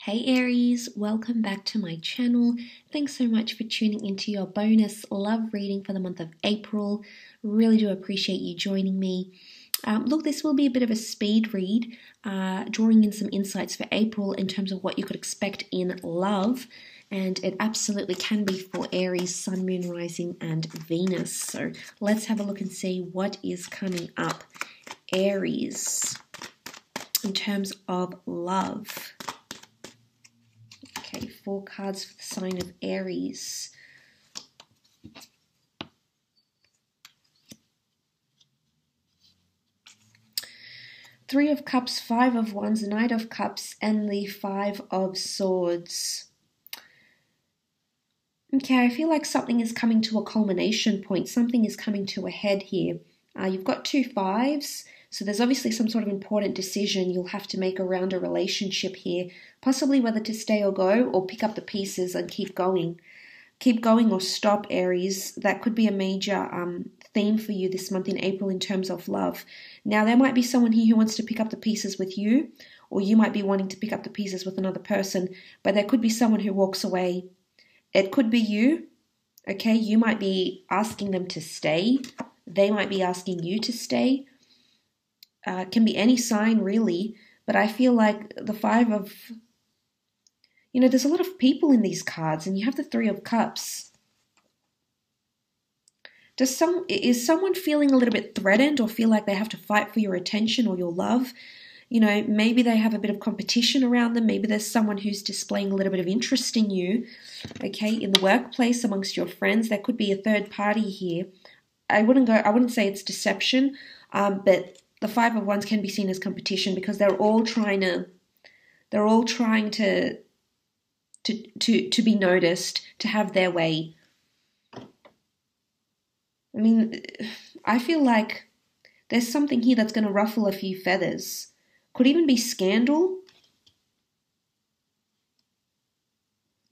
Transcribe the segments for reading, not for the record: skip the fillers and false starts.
Hey Aries, welcome back to my channel. Thanks so much for tuning into your bonus love reading for the month of April. Really do appreciate you joining me. Look, this will be a bit of a speed read, drawing in some insights for April in terms of what you could expect in love. And it absolutely can be for Aries, Sun, Moon, Rising, and Venus. So let's have a look and see what is coming up. Aries, in terms of love. Okay, 4 cards for the sign of Aries. Three of Cups, 5 of Wands, Knight of Cups, and the 5 of Swords. Okay, I feel like something is coming to a culmination point. Something is coming to a head here. You've got 2 5s. So there's obviously some sort of important decision you'll have to make around a relationship here, possibly whether to stay or go, or pick up the pieces and keep going. Keep going or stop, Aries. That could be a major theme for you this month in April in terms of love. Now, there might be someone here who wants to pick up the pieces with you, or you might be wanting to pick up the pieces with another person, but there could be someone who walks away. It could be you, okay? You might be asking them to stay. They might be asking you to stay. Can be any sign really, but I feel like the 5 of, there's a lot of people in these cards, and you have the 3 of Cups. Is someone feeling a little bit threatened or feel like they have to fight for your attention or your love? Maybe they have a bit of competition around them. Maybe there's someone who's displaying a little bit of interest in you, okay? In the workplace, amongst your friends, there could be a third party here. I wouldn't say it's deception, but the 5 of Wands can be seen as competition because they're all trying to be noticed, to have their way. I feel like there's something here that's going to ruffle a few feathers. Could even be scandal.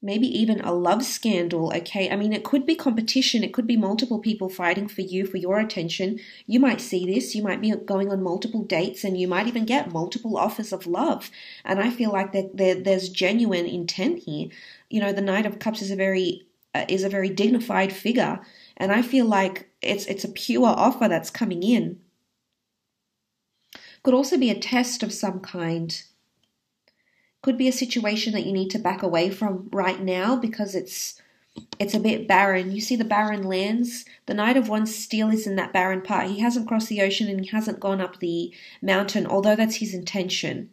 Maybe even a love scandal, okay? It could be competition. It could be multiple people fighting for you, for your attention. You might see this. You might be going on multiple dates, and you might even get multiple offers of love. And I feel like there's genuine intent here. The Knight of Cups is a very dignified figure, and I feel like it's a pure offer that's coming in. Could also be a test of some kind. Could be a situation that you need to back away from right now because it's a bit barren. You see the barren lands? The Knight of Wands still is in that barren part. He hasn't crossed the ocean and he hasn't gone up the mountain, although that's his intention.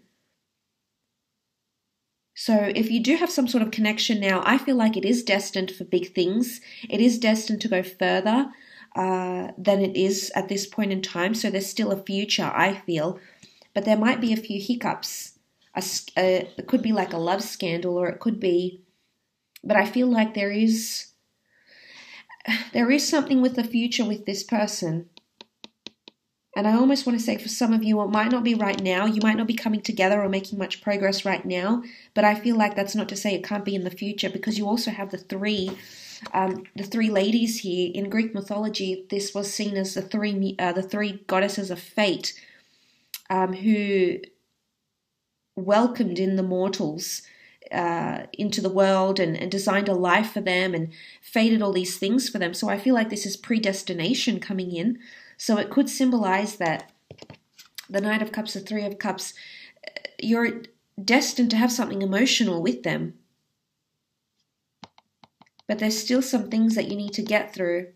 So if you do have some sort of connection now, I feel like it is destined for big things. It is destined to go further than it is at this point in time. So there's still a future, I feel. But there might be a few hiccups. It could be like a love scandal, or it could be, but I feel like there is something with the future with this person. And I almost want to say for some of you, it might not be right now. You might not be coming together or making much progress right now, but I feel like that's not to say it can't be in the future, because you also have the three ladies here. In Greek mythology, this was seen as the three goddesses of fate, who welcomed in the mortals into the world and designed a life for them and fated all these things for them. So I feel like this is predestination coming in. So it could symbolize that the Knight of Cups, the 3 of Cups, you're destined to have something emotional with them. But there's still some things that you need to get through.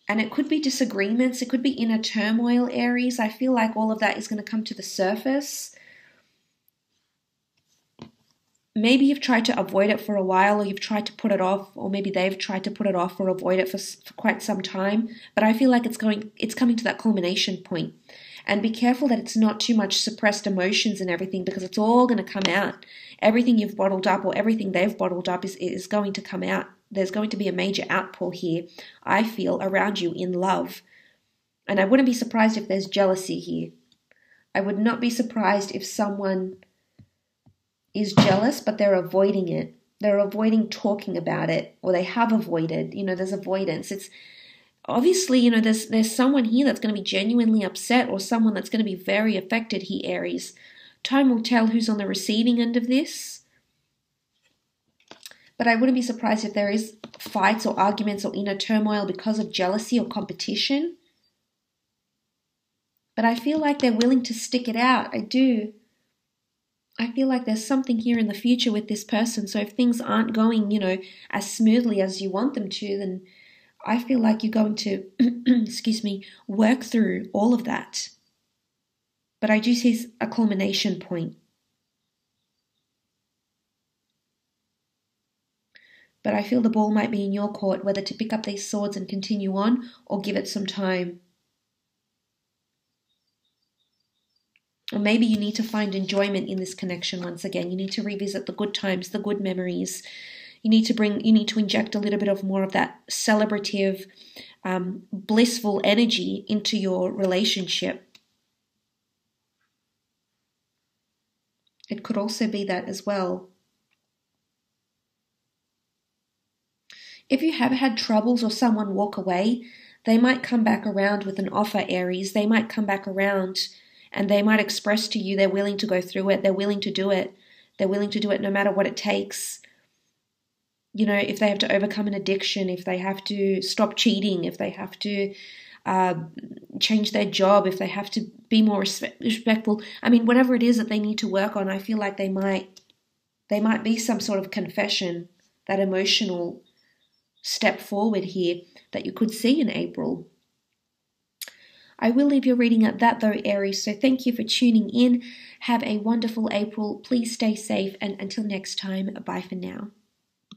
And it could be disagreements. It could be inner turmoil, Aries. I feel like all of that is going to come to the surface. Maybe you've tried to avoid it for a while, or you've tried to put it off, or maybe they've tried to put it off or avoid it for quite some time. But I feel like it's coming to that culmination point. And be careful that it's not too much suppressed emotions and everything, because it's all going to come out. Everything you've bottled up, or everything they've bottled up, is going to come out. There's going to be a major outpour here, I feel, around you in love. And I wouldn't be surprised if there's jealousy here. I would not be surprised if someone is jealous, but they're avoiding it. They're avoiding talking about it, or they have avoided. There's avoidance. It's obviously, there's someone here that's going to be genuinely upset, or someone that's going to be very affected here, Aries. Time will tell who's on the receiving end of this. But I wouldn't be surprised if there is fights or arguments or inner turmoil because of jealousy or competition. But I feel like they're willing to stick it out. I do. I feel like there's something here in the future with this person. So if things aren't going, as smoothly as you want them to, then I feel like you're going to, work through all of that. But I do see a culmination point. But I feel the ball might be in your court, whether to pick up these swords and continue on or give it some time. Or maybe you need to find enjoyment in this connection once again. You need to revisit the good times, the good memories. You need to inject a little bit of more of that celebrative, blissful energy into your relationship. It could also be that as well. If you have had troubles or someone walk away, they might come back around with an offer, Aries. They might come back around and they might express to you they're willing to go through it. They're willing to do it. They're willing to do it no matter what it takes. If they have to overcome an addiction, if they have to stop cheating, if they have to change their job, if they have to be more respectful. I mean, whatever it is that they need to work on, I feel like they might be some sort of confession, that emotional step forward here that you could see in April. I will leave your reading at that though, Aries, so thank you for tuning in. Have a wonderful April. Please stay safe, and until next time, bye for now.